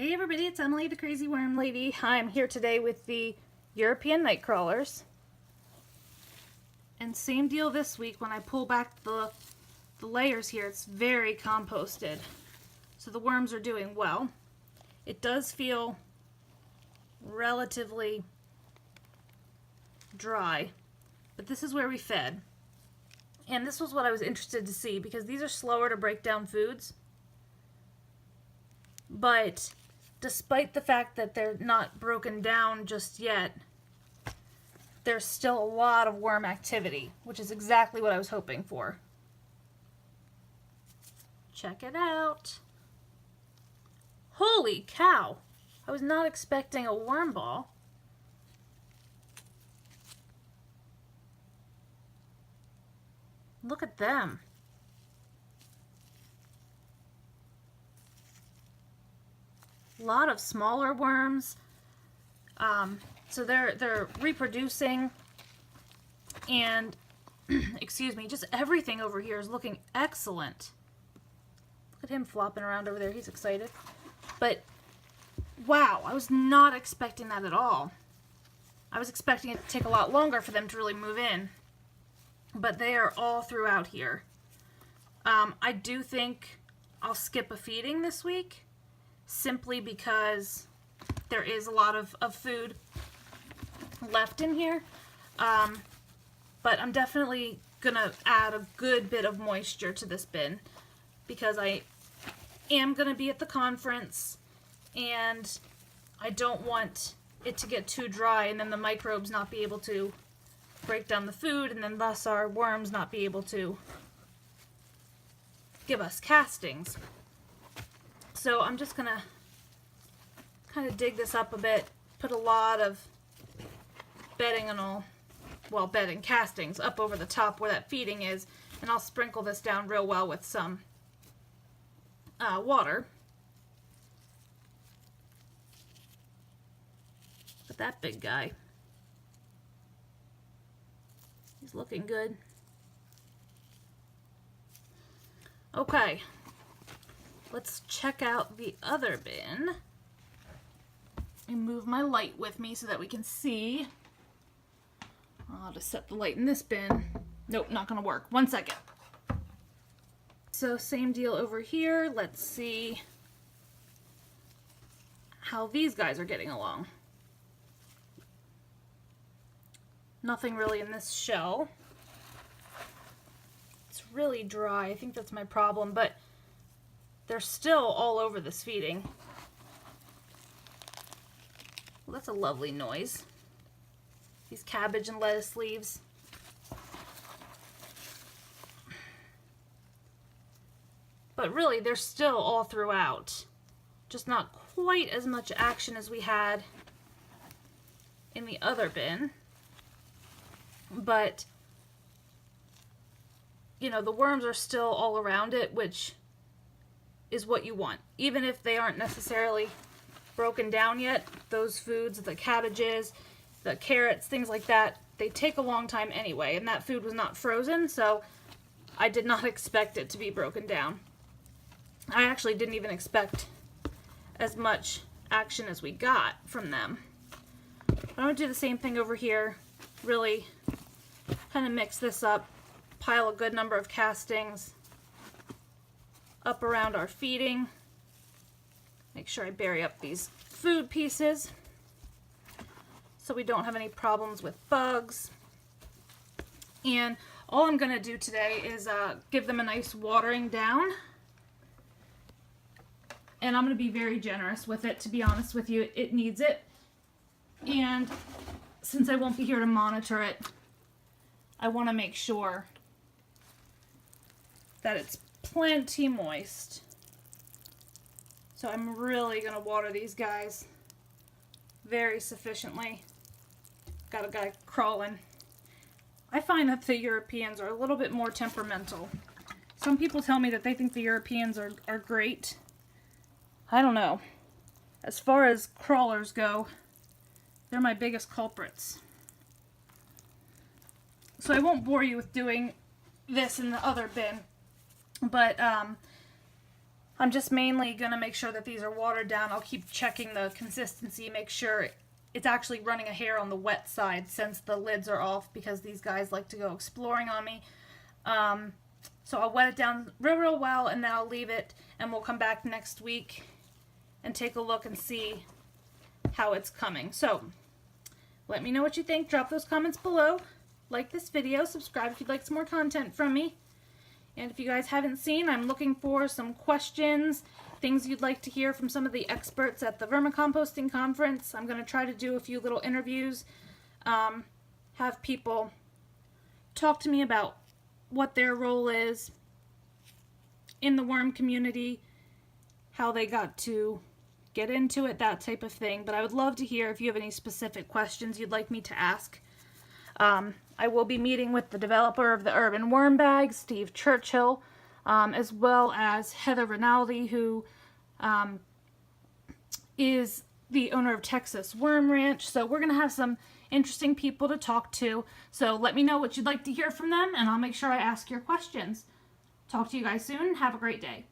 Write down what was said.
Hey everybody, it's Emily, the Crazy Worm Lady. I'm here today with the European night crawlers. And same deal this week, when I pull back the layers here, it's very composted. So the worms are doing well. It does feel relatively dry, but this is where we fed. And this was what I was interested to see, because these are slower to break down foods. But despite the fact that they're not broken down just yet, there's still a lot of worm activity, which is exactly what I was hoping for. Check it out. Holy cow! I was not expecting a worm ball. Look at them. A lot of smaller worms. So they're reproducing, and excuse me, just everything over here is looking excellent. Look at him flopping around over there. He's excited. But wow, I was not expecting that at all. I was expecting it to take a lot longer for them to really move in, but they are all throughout here. I do think I'll skip a feeding this week, simply because there is a lot of food left in here. But I'm definitely gonna add a good bit of moisture to this bin, because I am gonna be at the conference and I don't want it to get too dry and then the microbes not be able to break down the food, and then thus our worms not be able to give us castings. So I'm just gonna kind of dig this up a bit, put a lot of bedding and all, well, bedding, castings up over the top where that feeding is, and I'll sprinkle this down real well with some water. Look at that big guy. He's looking good. Okay. Let's check out the other bin. And move my light with me so that we can see. I'll just set the light in this bin. Nope, not gonna work. 1 second. So same deal over here. Let's see how these guys are getting along. Nothing really in this shell. It's really dry. I think that's my problem, but they're still all over this feeding. Well, that's a lovely noise. These cabbage and lettuce leaves. But really, they're still all throughout. Just not quite as much action as we had in the other bin. But, you know, the worms are still all around it, which is what you want. Even if they aren't necessarily broken down yet, those foods, the cabbages, the carrots, things like that, they take a long time anyway, and that food was not frozen, so I did not expect it to be broken down. I actually didn't even expect as much action as we got from them. I'm going to do the same thing over here, really kind of mix this up, pile a good number of castings up around our feeding. Make sure I bury up these food pieces so we don't have any problems with bugs. And all I'm going to do today is give them a nice watering down. And I'm going to be very generous with it, to be honest with you. It needs it. And since I won't be here to monitor it, I want to make sure that it's plenty moist. So I'm really going to water these guys very sufficiently. Got a guy crawling. I find that the Europeans are a little bit more temperamental. Some people tell me that they think the Europeans are great. I don't know. As far as crawlers go, they're my biggest culprits. So I won't bore you with doing this in the other bin, but I'm just mainly going to make sure that these are watered down. I'll keep checking the consistency, make sure it's actually running a hair on the wet side since the lids are off, because these guys like to go exploring on me. So I'll wet it down real well, and then I'll leave it, and we'll come back next week and take a look and see how it's coming. So let me know what you think. Drop those comments below. Like this video. Subscribe if you'd like some more content from me. And if you guys haven't seen, I'm looking for some questions, things you'd like to hear from some of the experts at the vermicomposting conference. I'm going to try to do a few little interviews, have people talk to me about what their role is in the worm community, how they got to get into it, that type of thing. But I would love to hear if you have any specific questions you'd like me to ask. I will be meeting with the developer of the Urban Worm Bag, Steve Churchill, as well as Heather Rinaldi, who is the owner of Texas Worm Ranch. So we're going to have some interesting people to talk to. So let me know what you'd like to hear from them, and I'll make sure I ask your questions. Talk to you guys soon. Have a great day.